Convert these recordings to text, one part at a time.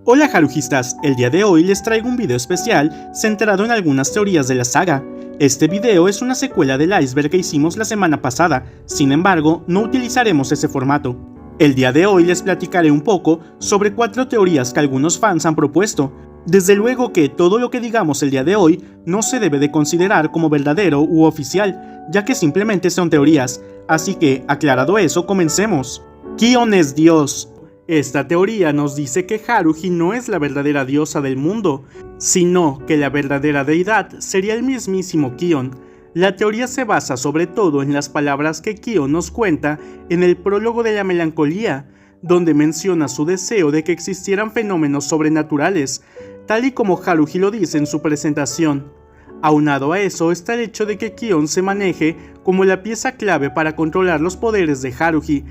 Hola Harujistas, el día de hoy les traigo un video especial centrado en algunas teorías de la saga. Este video es una secuela del iceberg que hicimos la semana pasada, sin embargo, no utilizaremos ese formato. El día de hoy les platicaré un poco sobre 4 teorías que algunos fans han propuesto. Desde luego que todo lo que digamos el día de hoy no se debe de considerar como verdadero u oficial, ya que simplemente son teorías, así que, aclarado eso, comencemos. Kion es Dios. Esta teoría nos dice que Haruhi no es la verdadera diosa del mundo, sino que la verdadera deidad sería el mismísimo Kion. La teoría se basa sobre todo en las palabras que Kion nos cuenta en el prólogo de la melancolía, donde menciona su deseo de que existieran fenómenos sobrenaturales, tal y como Haruhi lo dice en su presentación. Aunado a eso está el hecho de que Kion se maneje como la pieza clave para controlar los poderes de Haruhi,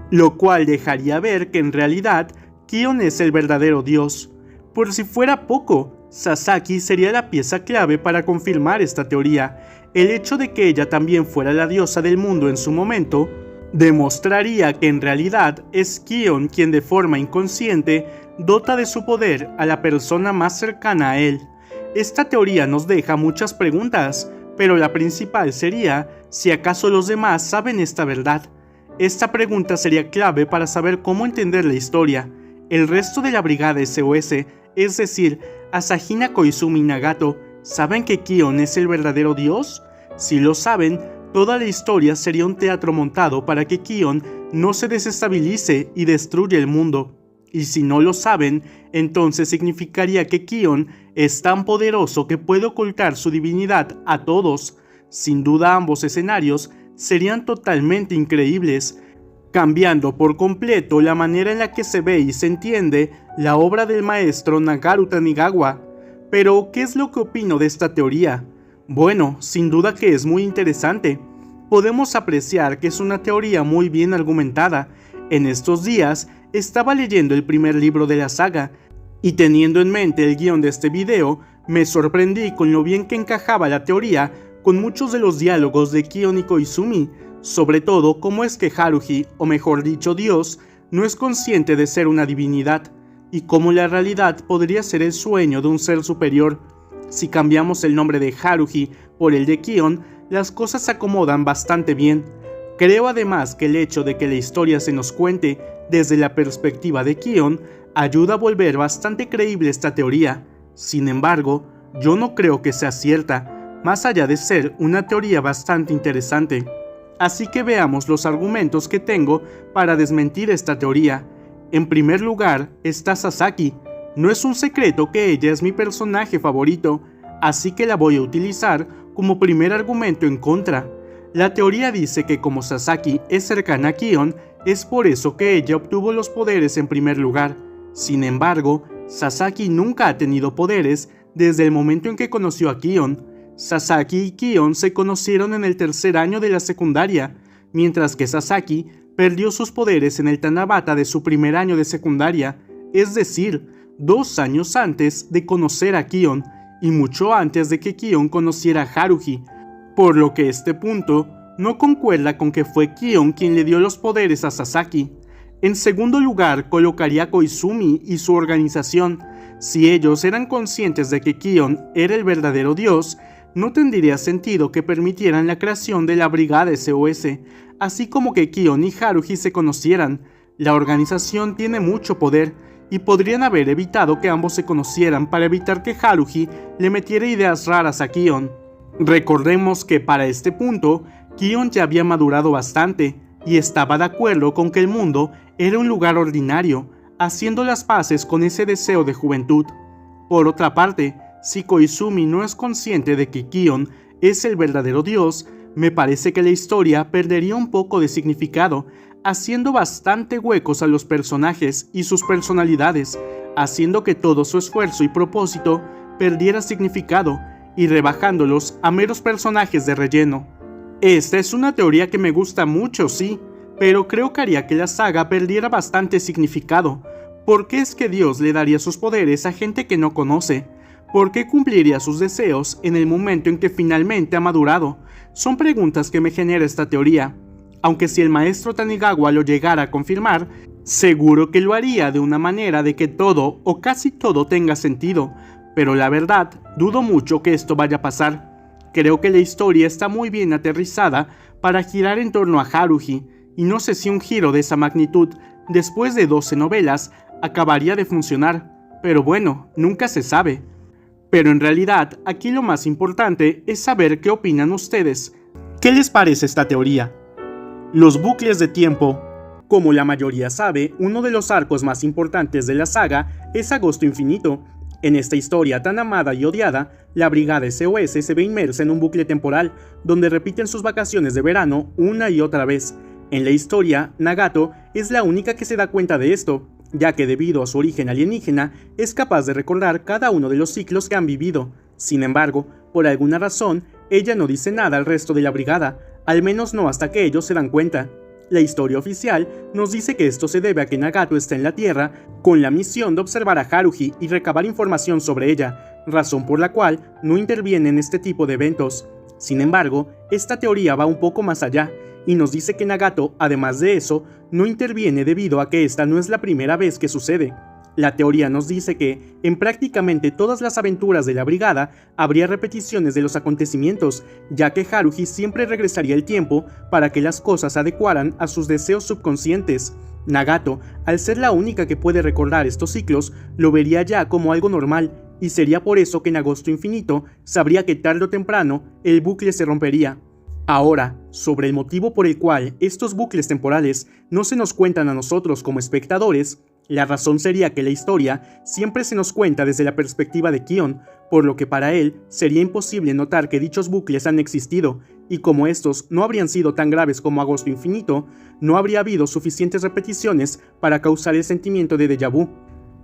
lo cual dejaría ver que en realidad Kion es el verdadero dios. Por si fuera poco, Sasaki sería la pieza clave para confirmar esta teoría. El hecho de que ella también fuera la diosa del mundo en su momento demostraría que en realidad es Kion quien de forma inconsciente dota de su poder a la persona más cercana a él. Esta teoría nos deja muchas preguntas, pero la principal sería si acaso los demás saben esta verdad. Esta pregunta sería clave para saber cómo entender la historia. El resto de la brigada SOS, es decir, Asahina, Koizumi y Nagato, ¿saben que Kion es el verdadero dios? Si lo saben, toda la historia sería un teatro montado para que Kion no se desestabilice y destruya el mundo. Y si no lo saben, entonces significaría que Kion es tan poderoso que puede ocultar su divinidad a todos. Sin duda ambos escenarios serían totalmente increíbles, cambiando por completo la manera en la que se ve y se entiende la obra del maestro Nagaru Tanigawa. Pero, ¿qué es lo que opino de esta teoría? Bueno, sin duda que es muy interesante. Podemos apreciar que es una teoría muy bien argumentada. En estos días estaba leyendo el primer libro de la saga, y teniendo en mente el guión de este video, me sorprendí con lo bien que encajaba la teoría con muchos de los diálogos de Kion y Koizumi, sobre todo cómo es que Haruhi, o mejor dicho Dios, no es consciente de ser una divinidad, y cómo la realidad podría ser el sueño de un ser superior. Si cambiamos el nombre de Haruhi por el de Kion, las cosas se acomodan bastante bien. Creo además que el hecho de que la historia se nos cuente desde la perspectiva de Kion ayuda a volver bastante creíble esta teoría. Sin embargo, yo no creo que sea cierta, más allá de ser una teoría bastante interesante. Así que veamos los argumentos que tengo para desmentir esta teoría. En primer lugar está Sasaki. No es un secreto que ella es mi personaje favorito, así que la voy a utilizar como primer argumento en contra. La teoría dice que como Sasaki es cercana a Kion, es por eso que ella obtuvo los poderes en primer lugar. Sin embargo, Sasaki nunca ha tenido poderes desde el momento en que conoció a Kion. Sasaki y Kion se conocieron en el tercer año de la secundaria, mientras que Sasaki perdió sus poderes en el Tanabata de su primer año de secundaria, es decir, 2 años antes de conocer a Kion y mucho antes de que Kion conociera a Haruhi, por lo que este punto no concuerda con que fue Kion quien le dio los poderes a Sasaki. En segundo lugar colocaría a Koizumi y su organización. Si ellos eran conscientes de que Kion era el verdadero dios, no tendría sentido que permitieran la creación de la brigada SOS, así como que Kion y Haruhi se conocieran. La organización tiene mucho poder, y podrían haber evitado que ambos se conocieran para evitar que Haruhi le metiera ideas raras a Kion. Recordemos que para este punto, Kion ya había madurado bastante, y estaba de acuerdo con que el mundo era un lugar ordinario, haciendo las paces con ese deseo de juventud. Por otra parte, si Koizumi no es consciente de que Kion es el verdadero dios, me parece que la historia perdería un poco de significado, haciendo bastante huecos a los personajes y sus personalidades, haciendo que todo su esfuerzo y propósito perdiera significado y rebajándolos a meros personajes de relleno. Esta es una teoría que me gusta mucho, sí, pero creo que haría que la saga perdiera bastante significado. ¿Por qué es que Dios le daría sus poderes a gente que no conoce? ¿Por qué cumpliría sus deseos en el momento en que finalmente ha madurado? Son preguntas que me genera esta teoría. aunque si el maestro Tanigawa lo llegara a confirmar, seguro que lo haría de una manera de que todo o casi todo tenga sentido, pero la verdad, dudo mucho que esto vaya a pasar. Creo que la historia está muy bien aterrizada para girar en torno a Haruhi, y no sé si un giro de esa magnitud, después de 12 novelas, acabaría de funcionar, pero bueno, nunca se sabe. Pero en realidad, aquí lo más importante es saber qué opinan ustedes. ¿Qué les parece esta teoría? Los bucles de tiempo. Como la mayoría sabe, uno de los arcos más importantes de la saga es Agosto Infinito. En esta historia tan amada y odiada, la Brigada SOS se ve inmersa en un bucle temporal, donde repiten sus vacaciones de verano una y otra vez. En la historia, Nagato es la única que se da cuenta de esto, ya que debido a su origen alienígena, es capaz de recordar cada uno de los ciclos que han vivido. Sin embargo, por alguna razón, ella no dice nada al resto de la brigada, al menos no hasta que ellos se dan cuenta. La historia oficial nos dice que esto se debe a que Nagato está en la Tierra con la misión de observar a Haruhi y recabar información sobre ella, razón por la cual no interviene en este tipo de eventos. Sin embargo, esta teoría va un poco más allá, y nos dice que Nagato, además de eso, no interviene debido a que esta no es la primera vez que sucede. La teoría nos dice que, en prácticamente todas las aventuras de la brigada, habría repeticiones de los acontecimientos, ya que Haruhi siempre regresaría el tiempo para que las cosas se adecuaran a sus deseos subconscientes. Nagato, al ser la única que puede recordar estos ciclos, lo vería ya como algo normal, y sería por eso que en Agosto Infinito sabría que tarde o temprano el bucle se rompería. Ahora, sobre el motivo por el cual estos bucles temporales no se nos cuentan a nosotros como espectadores, la razón sería que la historia siempre se nos cuenta desde la perspectiva de Kion, por lo que para él sería imposible notar que dichos bucles han existido, y como estos no habrían sido tan graves como Agosto Infinito, no habría habido suficientes repeticiones para causar el sentimiento de déjà vu.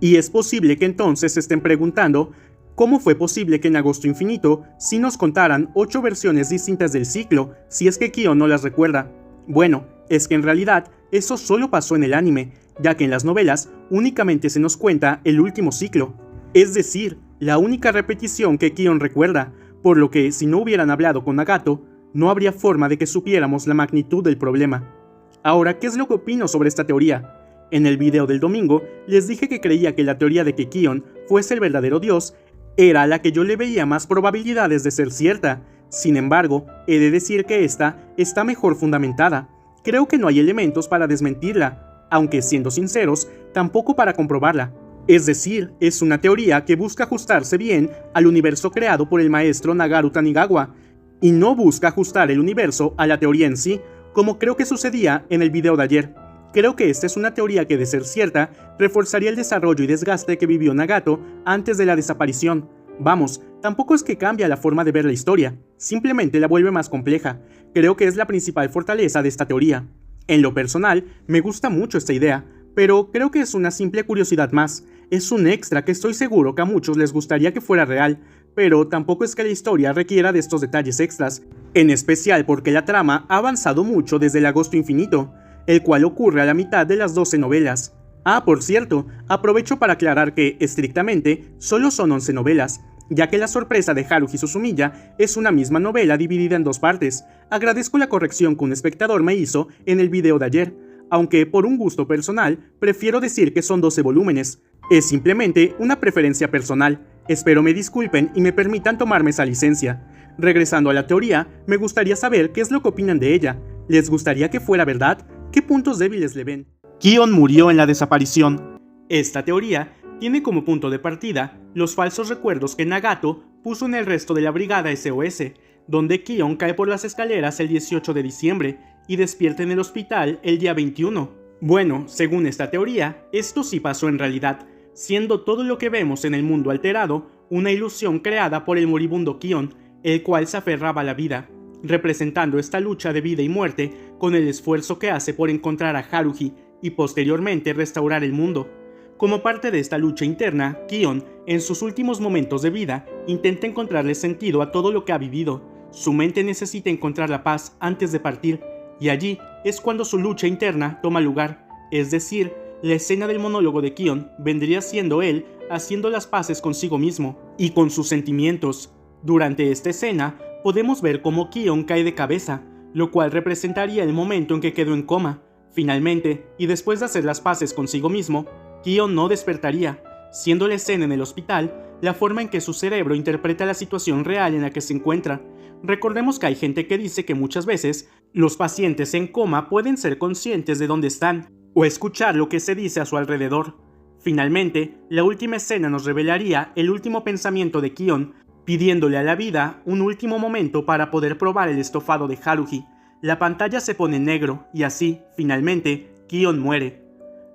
Y es posible que entonces se estén preguntando, ¿cómo fue posible que en Agosto Infinito sí nos contaran 8 versiones distintas del ciclo, si es que Kion no las recuerda? Bueno, es que en realidad eso solo pasó en el anime, ya que en las novelas únicamente se nos cuenta el último ciclo, es decir, la única repetición que Kion recuerda, por lo que si no hubieran hablado con Nagato, no habría forma de que supiéramos la magnitud del problema. Ahora, ¿qué es lo que opino sobre esta teoría? En el video del domingo les dije que creía que la teoría de que Kion fuese el verdadero dios era la que yo le veía más probabilidades de ser cierta. Sin embargo, he de decir que esta está mejor fundamentada. Creo que no hay elementos para desmentirla, aunque siendo sinceros, tampoco para comprobarla. Es decir, es una teoría que busca ajustarse bien al universo creado por el maestro Nagaru Tanigawa, y no busca ajustar el universo a la teoría en sí, como creo que sucedía en el video de ayer. Creo que esta es una teoría que, de ser cierta, reforzaría el desarrollo y desgaste que vivió Nagato antes de la desaparición. Vamos, tampoco es que cambia la forma de ver la historia, simplemente la vuelve más compleja. Creo que es la principal fortaleza de esta teoría. En lo personal, me gusta mucho esta idea, pero creo que es una simple curiosidad más. Es un extra que estoy seguro que a muchos les gustaría que fuera real, pero tampoco es que la historia requiera de estos detalles extras, en especial porque la trama ha avanzado mucho desde el Agosto Infinito, el cual ocurre a la mitad de las 12 novelas. Ah, por cierto, aprovecho para aclarar que, estrictamente, solo son 11 novelas, ya que La sorpresa de Haruhi Suzumiya es una misma novela dividida en 2 partes. Agradezco la corrección que un espectador me hizo en el video de ayer, aunque por un gusto personal, prefiero decir que son 12 volúmenes. Es simplemente una preferencia personal. Espero me disculpen y me permitan tomarme esa licencia. Regresando a la teoría, me gustaría saber qué es lo que opinan de ella. ¿Les gustaría que fuera verdad? ¿Qué puntos débiles le ven? Kion murió en la desaparición. Esta teoría tiene como punto de partida los falsos recuerdos que Nagato puso en el resto de la brigada SOS, donde Kion cae por las escaleras el 18 de diciembre y despierta en el hospital el día 21. Bueno, según esta teoría, esto sí pasó en realidad, siendo todo lo que vemos en el mundo alterado una ilusión creada por el moribundo Kion, el cual se aferraba a la vida, representando esta lucha de vida y muerte con el esfuerzo que hace por encontrar a Haruhi y posteriormente restaurar el mundo. Como parte de esta lucha interna, Kion, en sus últimos momentos de vida, intenta encontrarle sentido a todo lo que ha vivido. Su mente necesita encontrar la paz antes de partir, y allí es cuando su lucha interna toma lugar, es decir, la escena del monólogo de Kion vendría siendo él haciendo las paces consigo mismo y con sus sentimientos. Durante esta escena, podemos ver cómo Kion cae de cabeza, lo cual representaría el momento en que quedó en coma. Finalmente, y después de hacer las paces consigo mismo, Kion no despertaría, siendo la escena en el hospital la forma en que su cerebro interpreta la situación real en la que se encuentra. Recordemos que hay gente que dice que muchas veces los pacientes en coma pueden ser conscientes de dónde están o escuchar lo que se dice a su alrededor. Finalmente, la última escena nos revelaría el último pensamiento de Kion, pidiéndole a la vida un último momento para poder probar el estofado de Haruhi. La pantalla se pone negro y así, finalmente, Kion muere.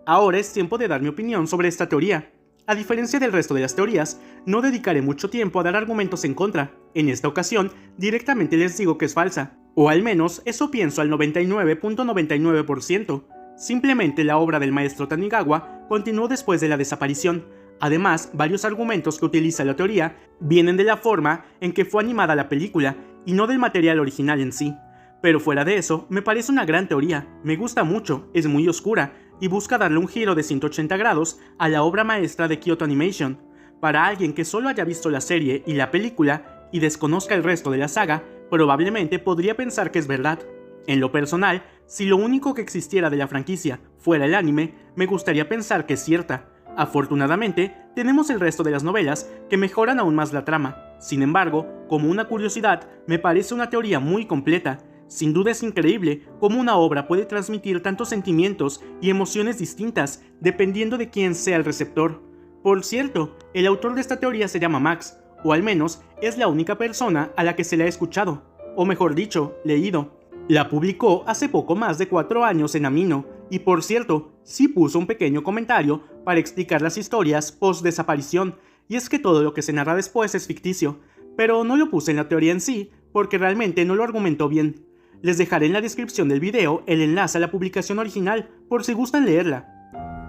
Ahora es tiempo de dar mi opinión sobre esta teoría. A diferencia del resto de las teorías, no dedicaré mucho tiempo a dar argumentos en contra. En esta ocasión, directamente les digo que es falsa. O al menos eso pienso al 99.99%. Simplemente la obra del maestro Tanigawa continuó después de la desaparición. Además, varios argumentos que utiliza la teoría vienen de la forma en que fue animada la película y no del material original en sí. Pero fuera de eso, me parece una gran teoría, me gusta mucho, es muy oscura y busca darle un giro de 180 grados a la obra maestra de Kyoto Animation. Para alguien que solo haya visto la serie y la película y desconozca el resto de la saga, probablemente podría pensar que es verdad. En lo personal, si lo único que existiera de la franquicia fuera el anime, me gustaría pensar que es cierta. Afortunadamente, tenemos el resto de las novelas que mejoran aún más la trama. Sin embargo, como una curiosidad, me parece una teoría muy completa. Sin duda es increíble cómo una obra puede transmitir tantos sentimientos y emociones distintas dependiendo de quién sea el receptor. Por cierto, el autor de esta teoría se llama Max, o al menos es la única persona a la que se le ha escuchado, o mejor dicho, leído. La publicó hace poco más de 4 años en Amino, y por cierto, sí puso un pequeño comentario para explicar las historias post-desaparición, y es que todo lo que se narra después es ficticio, pero no lo puse en la teoría en sí, porque realmente no lo argumentó bien. Les dejaré en la descripción del video el enlace a la publicación original, por si gustan leerla.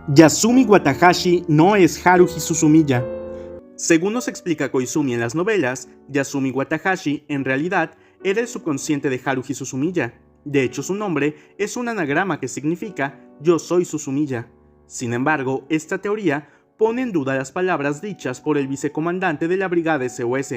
Yasumi Watahashi no es Haruhi Suzumiya. Según nos explica Koizumi en las novelas, Yasumi Watahashi en realidad era el subconsciente de Haruhi Suzumiya. De hecho, su nombre es un anagrama que significa yo soy Suzumiya. Sin embargo, esta teoría pone en duda las palabras dichas por el vicecomandante de la brigada SOS.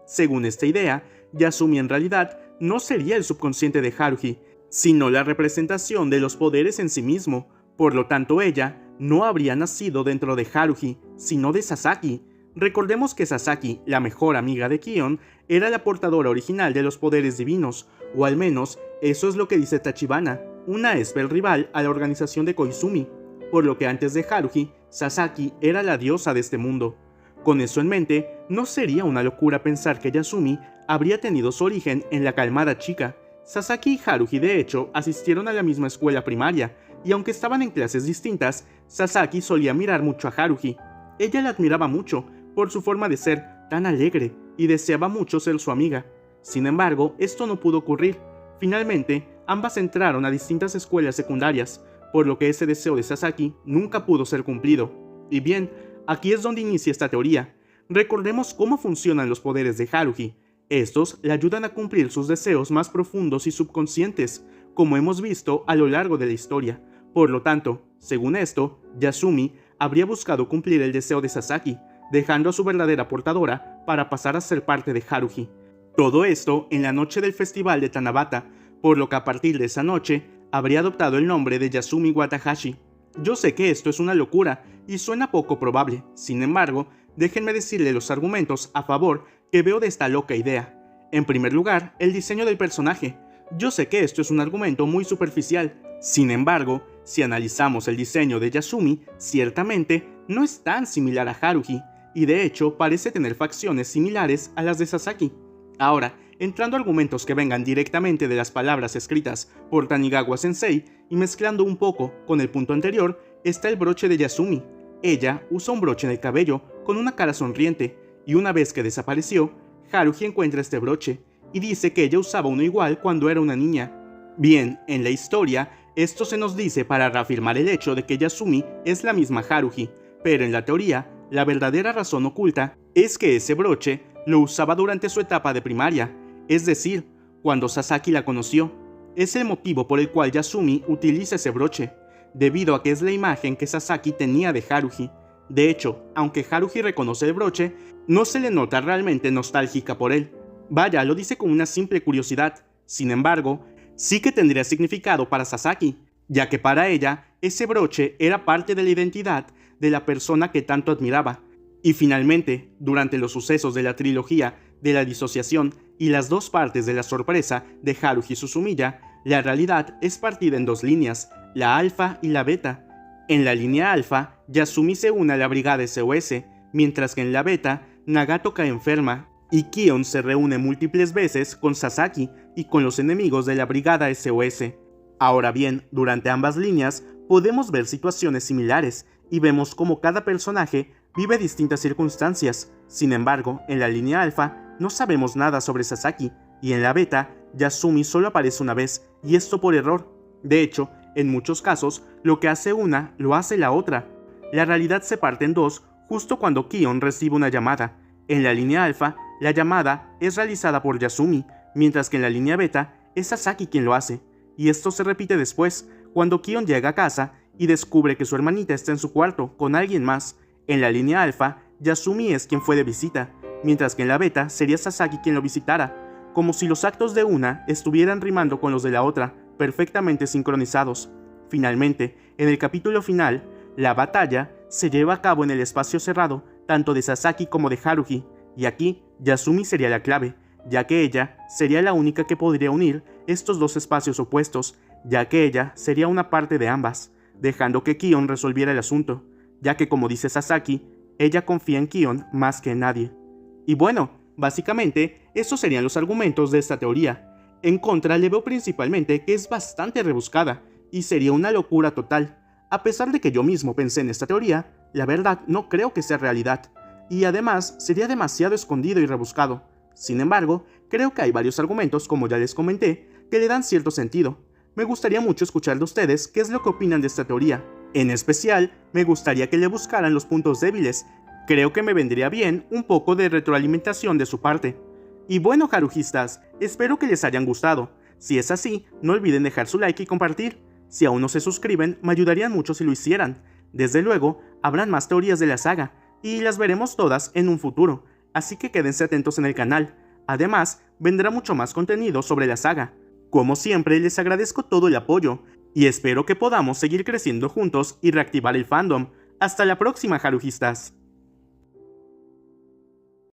Según esta idea, Yasumi en realidad no sería el subconsciente de Haruhi, sino la representación de los poderes en sí mismo. Por lo tanto, ella no habría nacido dentro de Haruhi, sino de Sasaki. Recordemos que Sasaki, la mejor amiga de Kion, era la portadora original de los poderes divinos, o al menos eso es lo que dice Tachibana, una esbel rival a la organización de Koizumi, por lo que antes de Haruhi, Sasaki era la diosa de este mundo. Con eso en mente, no sería una locura pensar que Yasumi habría tenido su origen en la calmada chica. Sasaki y Haruhi de hecho asistieron a la misma escuela primaria, y aunque estaban en clases distintas, Sasaki solía mirar mucho a Haruhi. Ella la admiraba mucho por su forma de ser tan alegre y deseaba mucho ser su amiga. Sin embargo, esto no pudo ocurrir. Finalmente, ambas entraron a distintas escuelas secundarias, por lo que ese deseo de Sasaki nunca pudo ser cumplido. Y bien, aquí es donde inicia esta teoría. Recordemos cómo funcionan los poderes de Haruhi. Estos le ayudan a cumplir sus deseos más profundos y subconscientes, como hemos visto a lo largo de la historia. Por lo tanto, según esto, Yasumi habría buscado cumplir el deseo de Sasaki, dejando a su verdadera portadora para pasar a ser parte de Haruhi. Todo esto en la noche del festival de Tanabata, por lo que a partir de esa noche habría adoptado el nombre de Yasumi Watahashi. Yo sé que esto es una locura y suena poco probable, sin embargo, déjenme decirle los argumentos a favor que veo de esta loca idea. En primer lugar, el diseño del personaje. Yo sé que esto es un argumento muy superficial, sin embargo, si analizamos el diseño de Yasumi, ciertamente no es tan similar a Haruhi, y de hecho parece tener facciones similares a las de Sasaki. Ahora, entrando a argumentos que vengan directamente de las palabras escritas por Tanigawa Sensei y mezclando un poco con el punto anterior, está el broche de Yasumi. Ella usa un broche en el cabello con una cara sonriente, y una vez que desapareció, Haruhi encuentra este broche y dice que ella usaba uno igual cuando era una niña. Bien, en la historia, esto se nos dice para reafirmar el hecho de que Yasumi es la misma Haruhi, pero en la teoría, la verdadera razón oculta es que ese broche lo usaba durante su etapa de primaria, es decir, cuando Sasaki la conoció. Es el motivo por el cual Yasumi utiliza ese broche, debido a que es la imagen que Sasaki tenía de Haruhi. De hecho, aunque Haruhi reconoce el broche, no se le nota realmente nostálgica por él. Vaya, lo dice con una simple curiosidad. Sin embargo, sí que tendría significado para Sasaki, ya que para ella ese broche era parte de la identidad de la persona que tanto admiraba. Y finalmente, durante los sucesos de la trilogía de la disociación y las dos partes de la sorpresa de Haruhi Suzumiya, la realidad es partida en dos líneas, la alfa y la beta. En la línea alfa, Yasumi se une a la brigada SOS, mientras que en la beta, Nagato cae enferma y Kion se reúne múltiples veces con Sasaki y con los enemigos de la brigada SOS. Ahora bien, durante ambas líneas podemos ver situaciones similares y vemos cómo cada personaje vive distintas circunstancias. Sin embargo, en la línea alfa no sabemos nada sobre Sasaki y en la beta, Yasumi solo aparece una vez y esto por error. De hecho, en muchos casos, lo que hace una lo hace la otra. La realidad se parte en dos justo cuando Kion recibe una llamada. En la línea alfa, la llamada es realizada por Yasumi, mientras que en la línea beta es Sasaki quien lo hace. Y esto se repite después, cuando Kion llega a casa y descubre que su hermanita está en su cuarto con alguien más. En la línea alfa, Yasumi es quien fue de visita, mientras que en la beta sería Sasaki quien lo visitara, como si los actos de una estuvieran rimando con los de la otra, perfectamente sincronizados. Finalmente, en el capítulo final, la batalla se lleva a cabo en el espacio cerrado, tanto de Sasaki como de Haruhi, y aquí Yasumi sería la clave, ya que ella sería la única que podría unir estos dos espacios opuestos, ya que ella sería una parte de ambas, dejando que Kion resolviera el asunto, ya que como dice Sasaki, ella confía en Kion más que en nadie. Y bueno, básicamente, esos serían los argumentos de esta teoría. En contra le veo principalmente que es bastante rebuscada, y sería una locura total. A pesar de que yo mismo pensé en esta teoría, la verdad no creo que sea realidad, y además sería demasiado escondido y rebuscado. Sin embargo, creo que hay varios argumentos, como ya les comenté, que le dan cierto sentido. Me gustaría mucho escuchar de ustedes qué es lo que opinan de esta teoría. En especial, me gustaría que le buscaran los puntos débiles. Creo que me vendría bien un poco de retroalimentación de su parte. Y bueno, Harujistas, espero que les hayan gustado. Si es así, no olviden dejar su like y compartir. Si aún no se suscriben, me ayudarían mucho si lo hicieran. Desde luego, habrán más teorías de la saga, y las veremos todas en un futuro, así que quédense atentos en el canal. Además, vendrá mucho más contenido sobre la saga. Como siempre, les agradezco todo el apoyo, y espero que podamos seguir creciendo juntos y reactivar el fandom. Hasta la próxima, Harujistas.